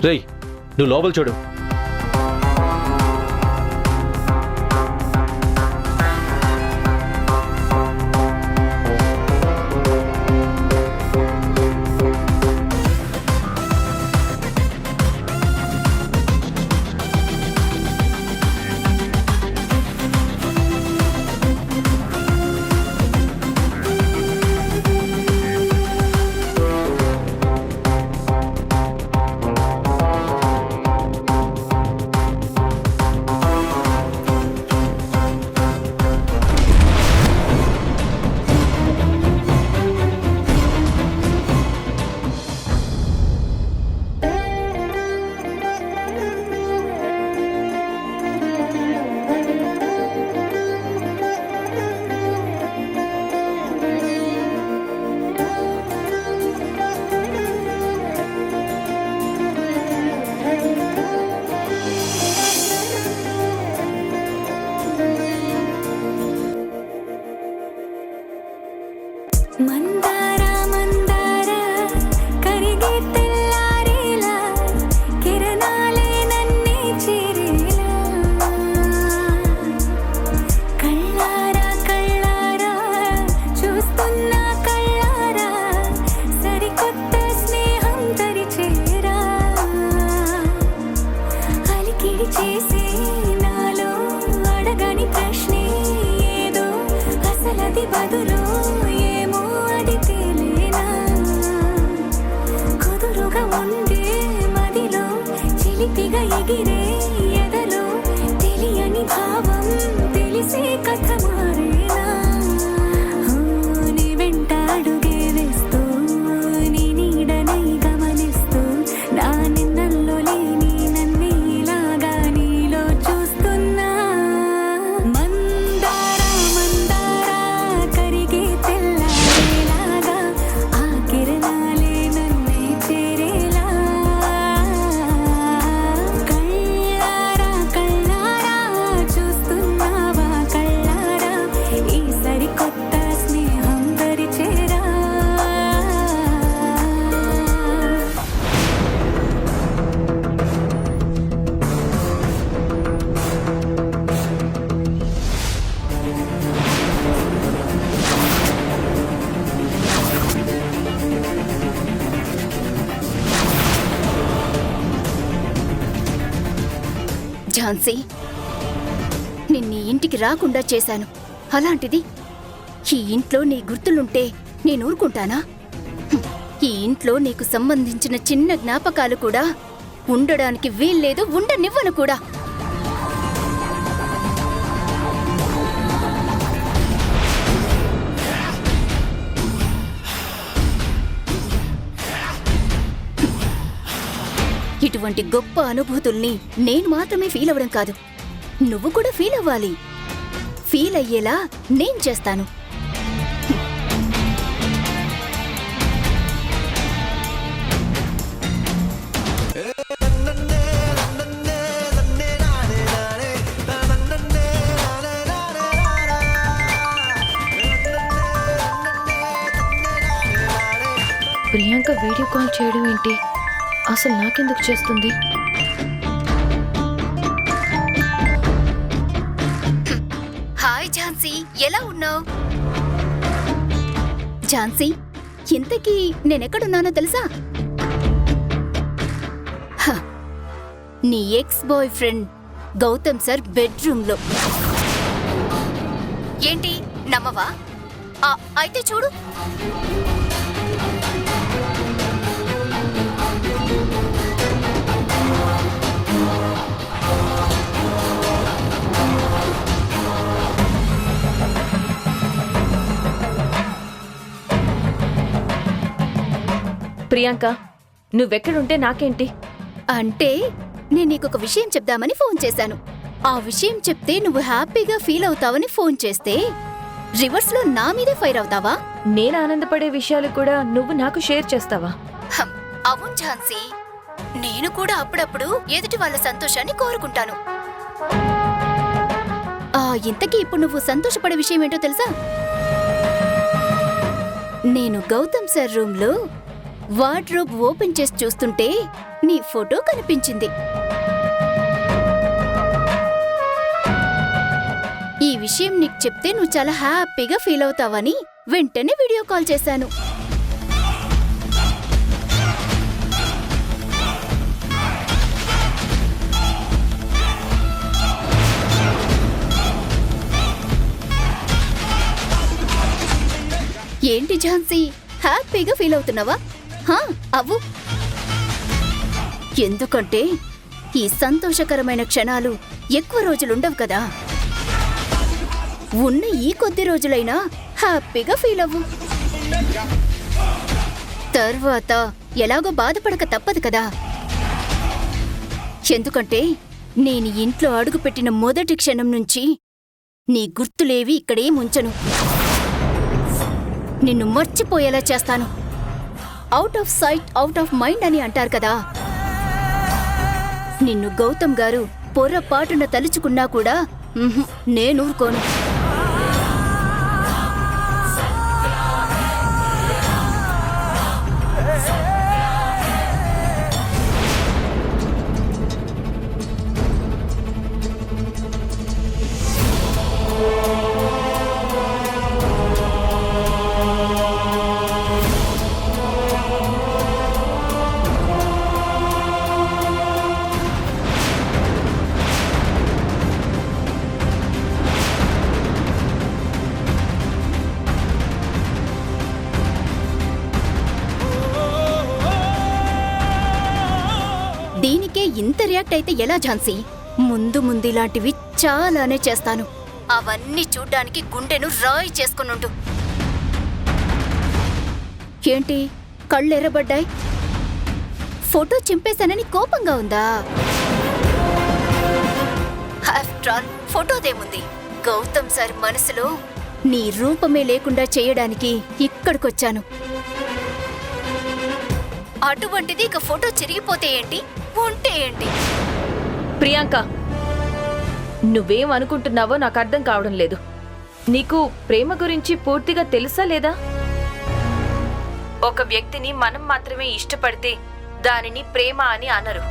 రేయ్, నువ్వు లోపల చూడు. ఝాన్సీ, నిన్నీ ఇంటికి రాకుండా చేశాను. అలాంటిది ఈ ఇంట్లో నీ గుర్తులుంటే నేను ఊరుకుంటానా? ఈ ఇంట్లో నీకు సంబంధించిన చిన్న జ్ఞాపకాలు కూడా ఉండడానికి వీల్లేదు, ఉండనివ్వను కూడా. ఇటువంటి గొప్ప అనుభూతుల్ని నేను మాత్రమే ఫీల్ అవ్వడం కాదు, నువ్వు కూడా ఫీల్ అవ్వాలి. ఫీల్ అయ్యేలా నేను చేస్తాను. ప్రియాంక వీడియో కాల్ చేయడం ఏంటి? అసలు నాకెందుకు చేస్తుంది? హాయ్ ఝాన్సీ, ఎలా ఉన్నావు? ఝాన్సీ, ఇంతకీ నేనెక్కడున్నానో తెలుసా? నీ ex boyfriend Gautam sir బెడ్రూమ్లో. ఏంటి, నమ్మవా? అయితే చూడు. ప్రియాంక, నువ్వెక్కడుంటే నాకేంటి? అంటే నేను నీకొక విషయం చెప్దామని ఫోన్ చేశాను. ఆ విషయం చెప్తే నువ్వు హ్యాపీగా ఫీల్ అవుతావని ఫోన్ చేస్తే రివర్స్ లో నా మీదే ఫైర్ అవుతావా? నేను ఆనందపడే విషయాలు కూడా నువ్వు నాకు షేర్ చేస్తావా? అవును ఝాన్సీ, నేను కూడా అప్పుడప్పుడు ఎదుటి వాళ్ళ సంతోషాన్ని కోరుకుంటాను. ఇంతకీ ఇప్పుడు నువ్వు సంతోషపడే విషయం ఏంటో తెలుసా? నేను గౌతమ్ సార్ రూమ్లో వార్డ్రోబ్ ఓపెన్ చేసి చూస్తుంటే నీ ఫోటో కనిపించింది. ఈ విషయం నీకు చెప్తే నువ్వు చాలా హ్యాపీగా ఫీల్ అవుతావని వెంటనే వీడియో కాల్ చేశాను. ఏంటి ఝాన్సీ, హ్యాపీగా ఫీల్ అవుతున్నావా? అవ్వు. ఎందుకంటే ఈ సంతోషకరమైన క్షణాలు ఎక్కువ రోజులుండవు కదా. ఉన్న ఈ కొద్ది రోజులైనా హ్యాపీగా ఫీల్ అవ్వు. తర్వాత ఎలాగో బాధపడక తప్పదు కదా. ఎందుకంటే నేను ఇంట్లో అడుగుపెట్టిన మొదటి క్షణం నుంచి నీ గుర్తులేవి ఇక్కడే ముంచను. నిన్ను మర్చిపోయేలా చేస్తాను. Out of sight out of mind అని అంటారు కదా. నిన్ను గౌతమ్ గారు పొర్రపాటున తలుచుకున్నా కూడా నేనూరుకోను. దీనికే ఇంత రియాక్ట్ అయితే ఎలా ఝాన్సీ? ముందు ఇలాంటివి చాలానే చేస్తాను. అవన్నీ చూడ్డానికి గుండెను రాయి చేసుకునుండు. ఏంటి కళ్ళెర్రబడ్డాయి? ఫోటో చింపేశానని కోపంగా ఉందా? ఆఫ్టర్ ఆల్ ఫోటోదేముంది? గౌతమ్ సార్ మనసులో నీ రూపమే లేకుండా చేయడానికి ఇక్కడికొచ్చాను. అటువంటిది ఇక ఫోటో చిరిగిపోతే ఏంటి, ఉంటే ఏంటి? ప్రియాంక, నువ్వేం అనుకుంటున్నావో నాకు అర్థం కావడం లేదు. నీకు ప్రేమ గురించి పూర్తిగా తెలుసా లేదా? ఒక వ్యక్తిని మనం మాత్రమే ఇష్టపడితే దానిని ప్రేమ అని అనరు.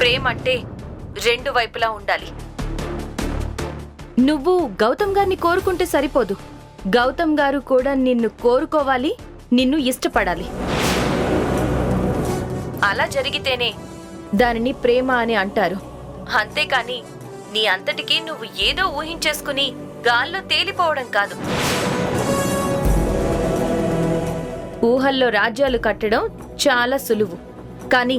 ప్రేమ అంటే రెండు వైపులా ఉండాలి. నువ్వు గౌతమ్ గారిని కోరుకుంటే సరిపోదు. గౌతమ్ గారు కూడా నిన్ను కోరుకోవాలి, నిన్ను ఇష్టపడాలి. అలా జరిగితేనే దానిని ప్రేమ అని అంటారు. అంతేకాని నీ అంతటికీ నువ్వు ఏదో ఊహించేసుకుని గాల్లో తేలిపోవడం కాదు. ఊహల్లో రాజ్యాలు కట్టడం చాలా సులువు, కానీ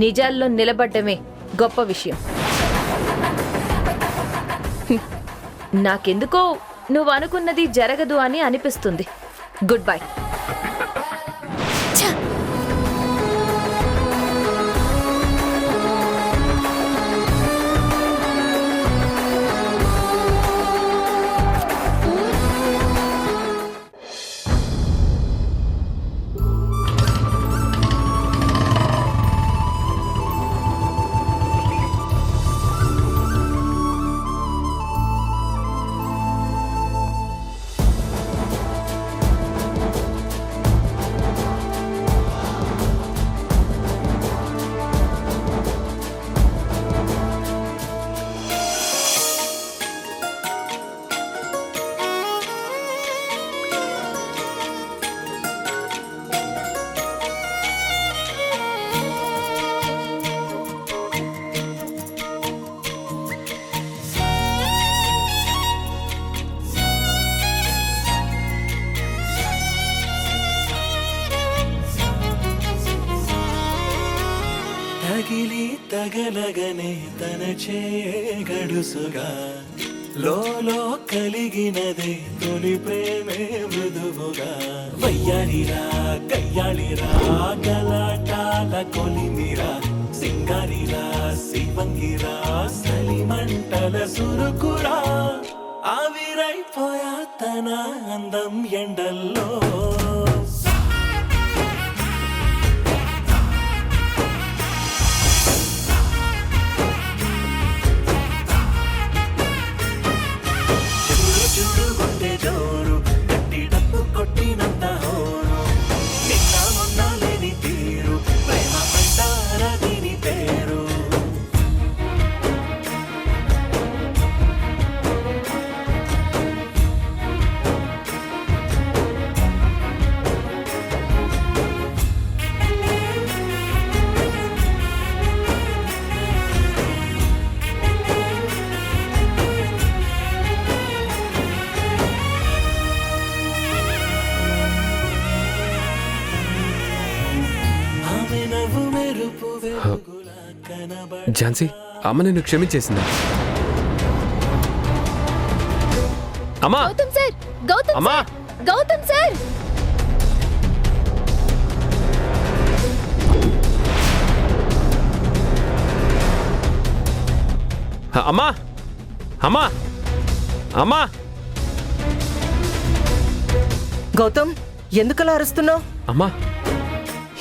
నిజాల్లో నిలబడ్డమే గొప్ప విషయం. నాకెందుకో నువ్వు అనుకున్నది జరగదు అని అనిపిస్తుంది. Good bye. తగలగనే తన గడుసుగా లోలో కలిగినదే తొలి ప్రేమే మృదువుగా వయ్యారిరా కయ్యాళిరా గలాటాల కొలిమిరా సింగారిరా శివంగిరా సలిమంటల సురుకురా ఆవిరైపోయా తన అందం ఎండల్లో ఝాన్సీ, అమ్మ నిన్ను క్షమించేసిందా? అమ్మా! గౌతమ్ సార్, గౌతమ్ అమ్మా! Sir, Gautam sir. అమ్మా! అమ్మా! అమ్మా! గౌతమ్, ఎందుకలా అరుస్తున్నావు? అమ్మా,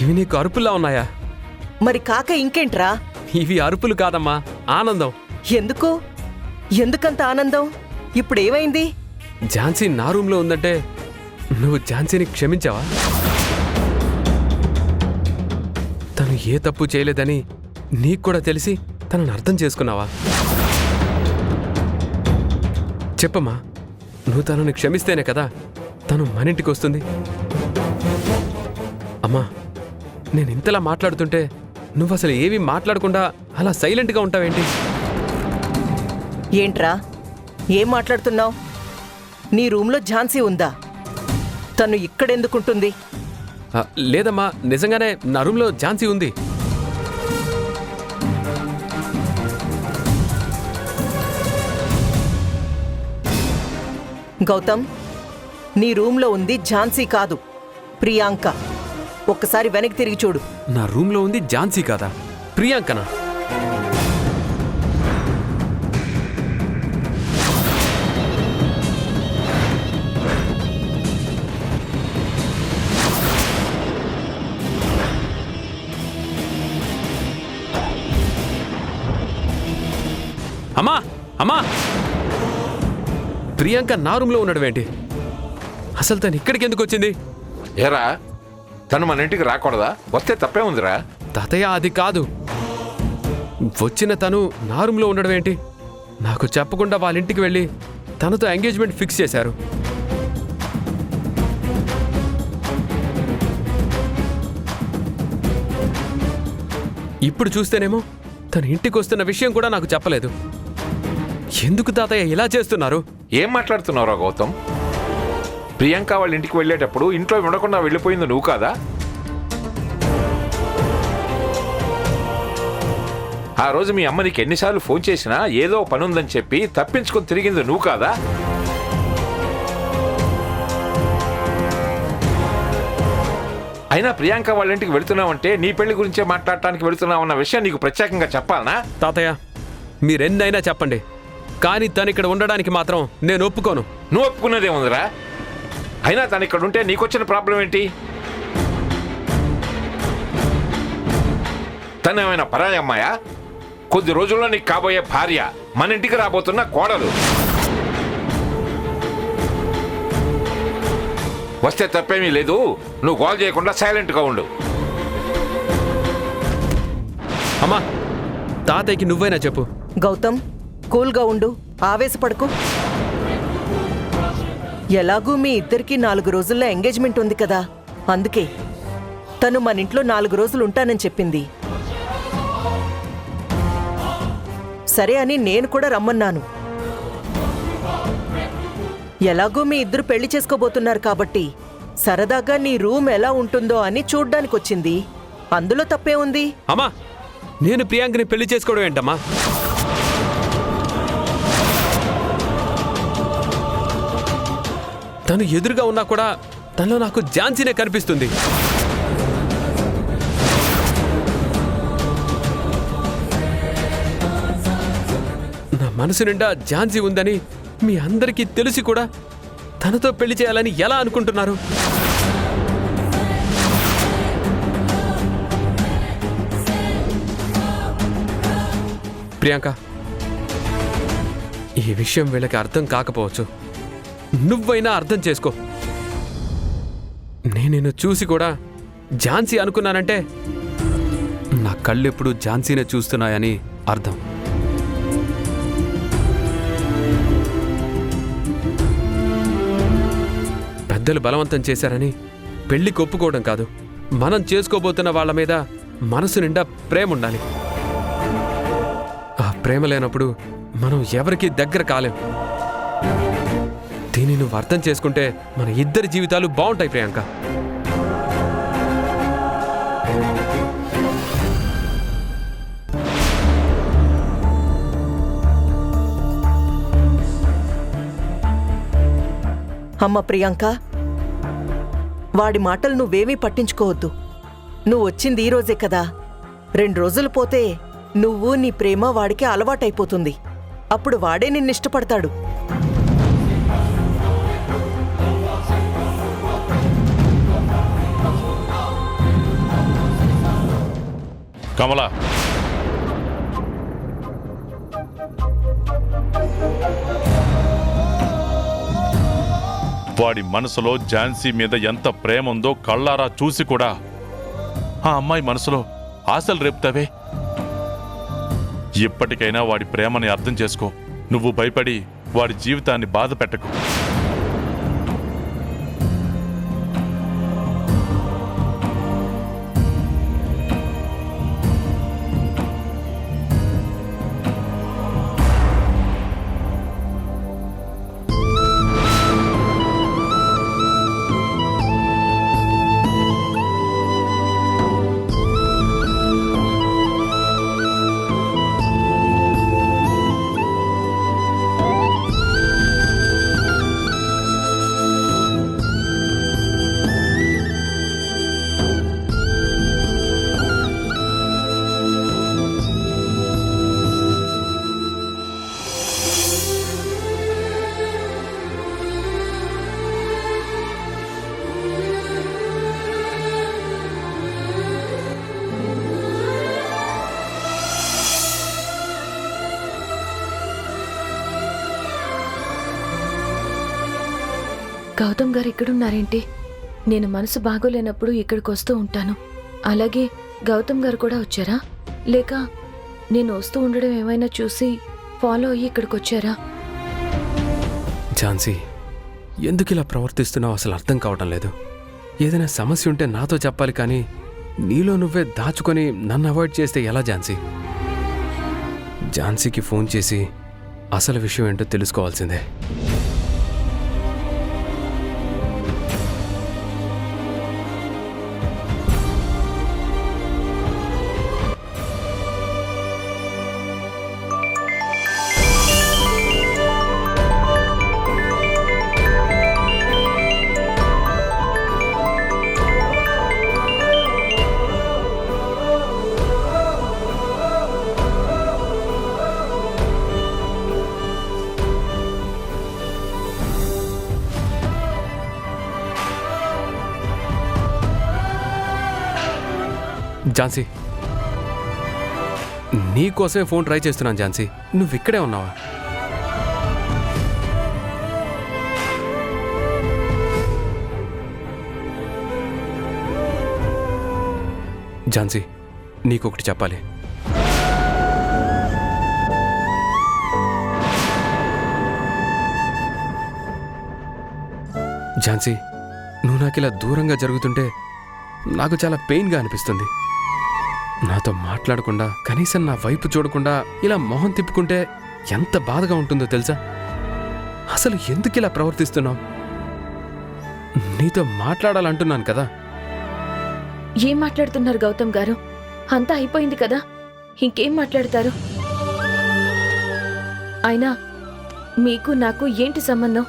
ఇవి నీకు అరుపుల్లా ఉన్నాయా? మరి కాక ఇంకేంట్రా? ఇవి అరుపులు కాదమ్మా, ఆనందం. ఎందుకు? ఎందుకంత ఆనందం? ఇప్పుడేమైంది? ఝాన్సీ నా రూమ్లో ఉందంటే నువ్వు ఝాన్సీని క్షమించావా? తను ఏ తప్పు చేయలేదని నీకు కూడా తెలిసి తనను అర్థం చేసుకున్నావా? చెప్పమ్మా, నువ్వు తనని క్షమిస్తేనే కదా తను మన ఇంటికి వస్తుంది. అమ్మా, నేను ఇంతలా మాట్లాడుతుంటే నువ్వు అసలు ఏమీ మాట్లాడకుండా అలా సైలెంట్గా ఉంటావేంటి? ఏంట్రా, ఏం మాట్లాడుతున్నావు? నీ రూమ్లో ఝాన్సీ ఉందా? తను ఇక్కడెందుకుంటుంది? లేదమ్మా, నిజంగానే నా రూమ్లో ఝాన్సీ ఉంది. గౌతమ్, నీ రూమ్లో ఉంది ఝాన్సీ కాదు, ప్రియాంక. ఒక్కసారి వెనక్కి తిరిగి చూడు. నా రూమ్లో ఉంది ఝాన్సీ కాదా, ప్రియాంకనా? అమ్మా! అమ్మా! ప్రియాంక నా రూమ్లో ఉన్నాడు. అసలు తను ఇక్కడికి ఎందుకు వచ్చింది? ఏరా, తను మన ఇంటికి రాకూడదా? వస్తే తప్పే ఉందిరా. తాతయ్య, అది కాదు. వచ్చిన తను నా రూమ్లో ఉండడం ఏంటి? నాకు చెప్పకుండా వాళ్ళ ఇంటికి వెళ్ళి తనతో ఎంగేజ్మెంట్ ఫిక్స్ చేశారు. ఇప్పుడు చూస్తేనేమో తన ఇంటికి వస్తున్న విషయం కూడా నాకు చెప్పలేదు. ఎందుకు తాతయ్య ఇలా చేస్తున్నారు? ఏం మాట్లాడుతున్నావురా గౌతమ్? ప్రియాంక వాళ్ళ ఇంటికి వెళ్ళేటప్పుడు ఇంట్లో ఉండకుండా వెళ్ళిపోయింది నువ్వు కాదా? ఆ రోజు మీ అమ్మ నీకు ఎన్నిసార్లు ఫోన్ చేసినా ఏదో పని ఉందని చెప్పి తప్పించుకొని తిరిగింది నువ్వు కాదా? అయినా ప్రియాంక వాళ్ళ ఇంటికి వెళుతున్నావంటే నీ పెళ్లి గురించే మాట్లాడటానికి వెళుతున్నావన్న విషయం నీకు ప్రత్యేకంగా చెప్పాలనా? తాతయ్య, మీరెన్నైనా చెప్పండి, కానీ తను ఇక్కడ ఉండడానికి మాత్రం నేను ఒప్పుకోను. నువ్వు ఒప్పుకున్నదేముందిరా? అయినా తను ఇక్కడ ఉంటే నీకొచ్చిన ప్రాబ్లం ఏంటి? తను ఏమైనా పరాయి అమ్మాయా? కొద్ది రోజుల్లో నీకు కాబోయే భార్య, మన ఇంటికి రాబోతున్న కోడలు. వస్తే తప్పేమీ లేదు, నువ్వు కాల్ చేయకుండా సైలెంట్గా ఉండు. అమ్మా, తాతయ్యకి నువ్వైనా చెప్పు. గౌతమ్, కూల్గా ఉండు, ఆవేశపడకు. ఎలాగూ మీ ఇద్దరికి 4 రోజుల్లో ఎంగేజ్మెంట్ ఉంది కదా, అందుకే తను మన ఇంట్లో 4 రోజులు ఉంటానని చెప్పింది. సరే అని నేను కూడా రమ్మన్నాను. ఎలాగూ మీ ఇద్దరు పెళ్లి చేసుకోబోతున్నారు కాబట్టి సరదాగా నీ రూమ్ ఎలా ఉంటుందో అని చూడ్డానికి వచ్చింది. అందులో తప్పే ఉంది? అమ్మా, నేను ప్రియాంకని పెళ్లి చేసుకోవడం ఏంటమ్మా? తను ఎదురుగా ఉన్నా కూడా తనలో నాకు ఝాన్సీనే కనిపిస్తుంది. నా మనసు నిండా ఝాన్సీ ఉందని మీ అందరికీ తెలిసి కూడా తనతో పెళ్లి చేయాలని ఎలా అనుకుంటున్నారు? ప్రియాంక, ఈ విషయం వీళ్ళకి అర్థం కాకపోవచ్చు, నువ్వైనా అర్థం చేసుకో. నేను నిన్ను చూసి కూడా ఝాన్సీ అనుకున్నానంటే నా కళ్ళు ఎప్పుడు ఝాన్సీనే చూస్తున్నాయని అర్థం. పెద్దలు బలవంతం చేశారని పెళ్లికి ఒప్పుకోవడం కాదు, మనం చేసుకోబోతున్న వాళ్ళ మీద మనసు నిండా ప్రేమ ఉండాలి. ఆ ప్రేమ లేనప్పుడు మనం ఎవరికీ దగ్గర కాలేం. దీన్ని నువ్వు అర్థం చేసుకుంటే మన ఇద్దరి జీవితాలు బాగుంటాయి ప్రియాంక. అమ్మ ప్రియాంక, వాడి మాటలు నువ్వేమీ పట్టించుకోవద్దు. నువ్వు వచ్చింది ఈ రోజే కదా, 2 రోజులు పోతే నువ్వు నీ ప్రేమ వాడికి అలవాటైపోతుంది. అప్పుడు వాడే నిన్నిష్టపడతాడు. కమలా, వాడి మనసులో ఝాన్సీ మీద ఎంత ప్రేమ ఉందో కళ్ళారా చూసి కూడా ఆ అమ్మాయి మనసులో ఆశలు రేపుతావే. ఇప్పటికైనా వాడి ప్రేమని అర్థం చేసుకో. నువ్వు భయపడి వాడి జీవితాన్ని బాధ పెట్టకు. గౌతమ్ గారు ఇక్కడున్నారేంటి? నేను మనసు బాగోలేనప్పుడు ఇక్కడికి వస్తూ ఉంటాను. అలాగే గౌతమ్ గారు కూడా వచ్చారా? లేక నేను వస్తూ ఉండడం ఏమైనా చూసి ఫాలో అయ్యి ఇక్కడికి వచ్చారా? ఝాన్సీ, ఎందుకు ఇలా ప్రవర్తిస్తున్నావు అసలు అర్థం కావటం లేదు. ఏదైనా సమస్య ఉంటే నాతో చెప్పాలి, కానీ నీలో నువ్వే దాచుకొని నన్ను అవాయిడ్ చేస్తే ఎలా ఝాన్సీ? ఝాన్సీకి ఫోన్ చేసి అసలు విషయం ఏంటో తెలుసుకోవాల్సిందే. ఝాన్సీ, నీకోసమే ఫోన్ ట్రై చేస్తున్నాను. ఝాన్సీ, నువ్వు ఇక్కడే ఉన్నావా? ఝాన్సీ, నీకొకటి చెప్పాలి. ఝాన్సీ, నువ్వు నాకు ఇలా దూరంగా జరుగుతుంటే నాకు చాలా పెయిన్గా అనిపిస్తుంది. నాతో మాట్లాడకుండా, కనీసం నా వైపు చూడకుండా ఇలా మొహం తిప్పుకుంటే ఎంత బాధగా ఉంటుందో తెలుసా? అసలు ఎందుకు ఇలా ప్రవర్తిస్తున్నావు? నీతో మాట్లాడాలంటున్నాను కదా. ఏం మాట్లాడుతున్నారు గౌతమ్ గారు? అంతా అయిపోయింది కదా, ఇంకేం మాట్లాడతారు? అయినా మీకు నాకు ఏంటి సంబంధం?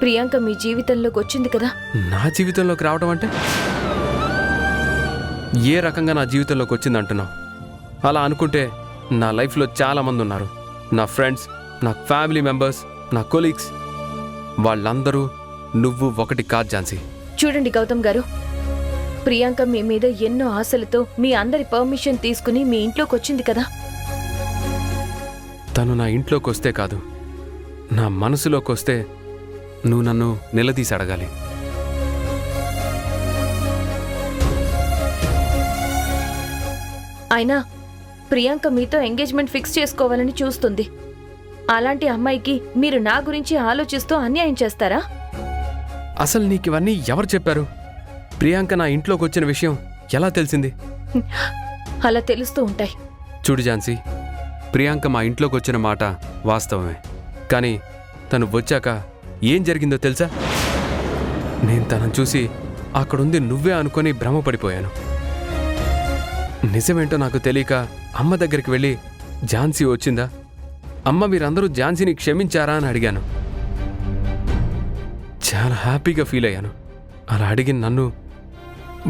ప్రియాంక మీ జీవితంలోకి వచ్చింది కదా. నా జీవితంలోకి రావడం అంటే ఏ రకంగా నా జీవితంలోకి వచ్చింది అంటున్నావు? అలా అనుకుంటే నా లైఫ్లో చాలామంది ఉన్నారు. నా ఫ్రెండ్స్, నా ఫ్యామిలీ మెంబర్స్, నా కొలీగ్స్, వాళ్ళందరూ నువ్వు ఒకటి కాదు ఝాన్సీ. చూడండి గౌతమ్ గారు, ప్రియాంక మీ మీద ఎన్నో ఆశలతో మీ అందరి పర్మిషన్ తీసుకుని మీ ఇంట్లోకి వచ్చింది కదా. తను నా ఇంట్లోకి వస్తే కాదు, నా మనసులోకి వస్తే నువ్వు నన్ను నిలదీసి అడగాలి. అయినా ప్రియాంక మీతో ఎంగేజ్మెంట్ ఫిక్స్ చేసుకోవాలని చూస్తుంది. అలాంటి అమ్మాయికి మీరు నా గురించి ఆలోచిస్తూ అన్యాయం చేస్తారా? అసలు నీకు ఇవన్నీ ఎవరు చెప్పారు? ప్రియాంక నా ఇంట్లోకి వచ్చిన విషయం ఎలా తెలిసింది? అలా తెలుస్తూ ఉంటాయి. చూడు ఝాన్సీ, ప్రియాంక మా ఇంట్లోకి వచ్చిన మాట వాస్తవమే, కానీ తను వచ్చాక ఏం జరిగిందో తెలుసా? నేను తనను చూసి అక్కడుంది నువ్వే అనుకొని భ్రమపడిపోయాను. నిజమేంటో నాకు తెలియక అమ్మ దగ్గరికి వెళ్ళి ఝాన్సీ వచ్చిందా, అమ్మ మీరందరూ ఝాన్సీని క్షమించారా అని అడిగాను. చాలా హ్యాపీగా ఫీల్ అయ్యాను. అలా అడిగిన నన్ను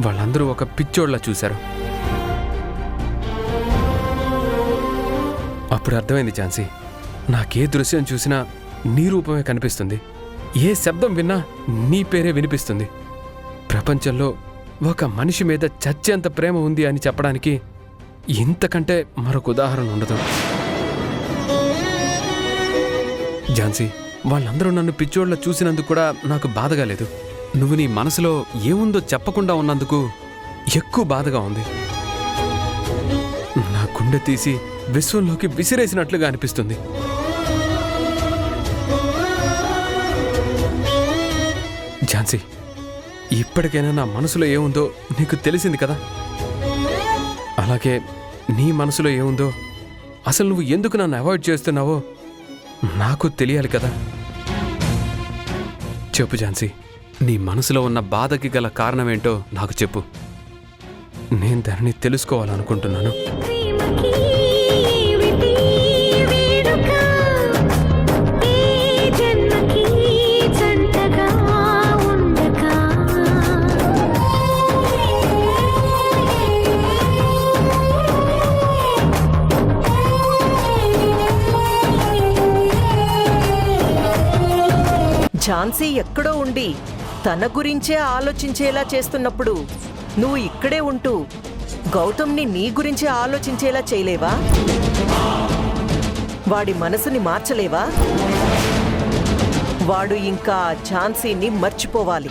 వాళ్ళందరూ ఒక పిచ్చోళ్ళ చూశారు. అప్పుడు అర్థమైంది ఝాన్సీ, నాకే దృశ్యం చూసినా నీ రూపమే కనిపిస్తుంది, ఏ శబ్దం విన్నా నీ పేరే వినిపిస్తుంది. ప్రపంచంలో ఒక మనిషి మీద చచ్చేంత ప్రేమ ఉంది అని చెప్పడానికి ఇంతకంటే మరొక ఉదాహరణ ఉండదు. ఝాన్సీ, వాళ్ళందరూ నన్ను పిచ్చోళ్ళ చూసినందుకు కూడా నాకు బాధగా లేదు. నువ్వు నీ మనసులో ఏముందో చెప్పకుండా ఉన్నందుకు ఎక్కువ బాధగా ఉంది. నా గుండె తీసి విశ్వంలోకి విసిరేసినట్లుగా అనిపిస్తుంది. ఝాన్సీ, ఇప్పటికైనా నా మనసులో ఏముందో నీకు తెలిసింది కదా. అలాగే నీ మనసులో ఏముందో, అసలు నువ్వు ఎందుకు నన్ను అవాయిడ్ చేస్తున్నావో నాకు తెలియాలి కదా. చెప్పు ఝాన్సీ, నీ మనసులో ఉన్న బాధకి గల కారణమేంటో నాకు చెప్పు. నేను దానిని తెలుసుకోవాలనుకుంటున్నాను. ఝాన్సీ ఎక్కడో ఉండి తన గురించే ఆలోచించేలా చేస్తున్నప్పుడు నువ్వు ఇక్కడే ఉంటూ గౌతమ్ని నీ గురించే ఆలోచించేలా చేయలేవా? వాడి మనసుని మార్చలేవా? వాడు ఇంకా ఝాన్సీని మర్చిపోవాలి.